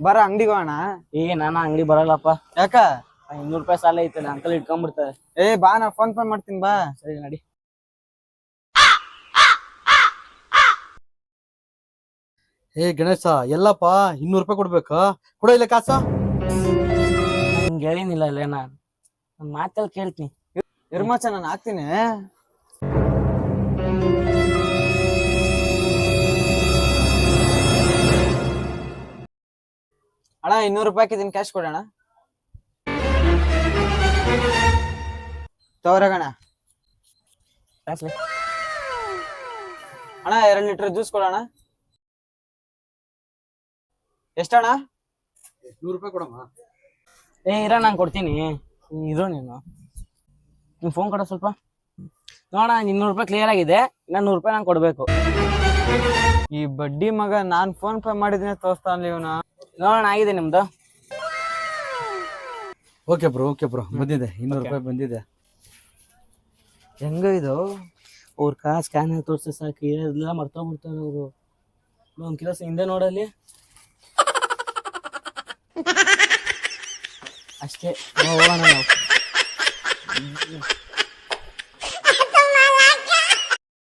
ಬರ ಅಂಗಡಿಗೆ ಹೋಗೋಣ. ನಾನು ಅಂಗಡಿ ಬರಲ್ಲಪ್ಪ. ಯಾಕ? 200 ರೂಪಾಯಿ ಸಾಲ ಐತೆ, ಅಂಕಲ್ ಇಟ್ಕೊಂಡ್ಬಿಡ್ತಾರೆ. ಬಾ, ನಾ ಫೋನ್ ಪೇ ಮಾಡ್ತೀನಿ ಬಾ. ಸರಿ ನಡಿ. ಗಣೇಶ ಎಲ್ಲಪ್ಪ 200 ರೂಪಾಯಿ ಕೊಡ್ಬೇಕಾ? ಕೊಡ ಇಲ್ಲ ಕಾಸ. ನಿಂಗೆ ಹೇಳಿನಿಲ್ಲ ಅಲ್ಲೇ ನಾನು ಮಾತಲ್ಲಿ ಕೇಳ್ತೀನಿ. ಇರ್ಮಚ್ಚ, ನಾನು ಹಾಕ್ತೀನಿ. ಅಣ್ಣ 200 ರೂಪಾಯಿ ಇದೀನಿ, ಕ್ಯಾಶ್ ಕೊಡೋಣ. ತವರಗಣ. ಅಣ್ಣ 2 ಲೀಟರ್ ಜ್ಯೂಸ್ ಕೊಡೋಣ. ಎಷ್ಟಣ್ಣ? 100 ರೂಪಾಯಿ ಕೊಡಮ್ಮ. ಇರ, ನಾನು ಕೊಡ್ತೀನಿ. ಇರೋ ನೀನು ಫೋನ್ ಕೊಡ ಸ್ವಲ್ಪ. ನೋಡ, 200 ರೂಪಾಯಿ ಕ್ಲಿಯರ್ ಆಗಿದೆ. ಇನ್ನ 100 ರೂಪಾಯಿ ನಾನು ಕೊಡ್ಬೇಕು. ಈ ಬಡ್ಡಿ ಮಗ, ನಾನ್ ಫೋನ್ ಪೇ ಮಾಡಿದ್ರೆ ತೋರಿಸ್ತಾನ ಇವನ. ನೋಡೋಣ, ಆಗಿದೆ ನಿಮ್ದು. ಓಕೆ ಬ್ರೋ ಬಂದಿದೆ, 200 ರೂಪಾಯಿ ಬಂದಿದೆ. ಹೆಂಗ ಇದು? ಅವ್ರ ಸ್ಕ್ಯಾನ್ ತೋರಿಸಿ ಸಾಕು, ಎಲ್ಲ ಮರ್ತೋಗ್ಬಿಡ್ತಾರೆ ಅವರು. ಒಂದು ಕೆಲಸ ಹಿಂದೆ ನೋಡಲ್ಲಿ ಅಷ್ಟೇ. ಹೋಗೋಣ ನಾವು.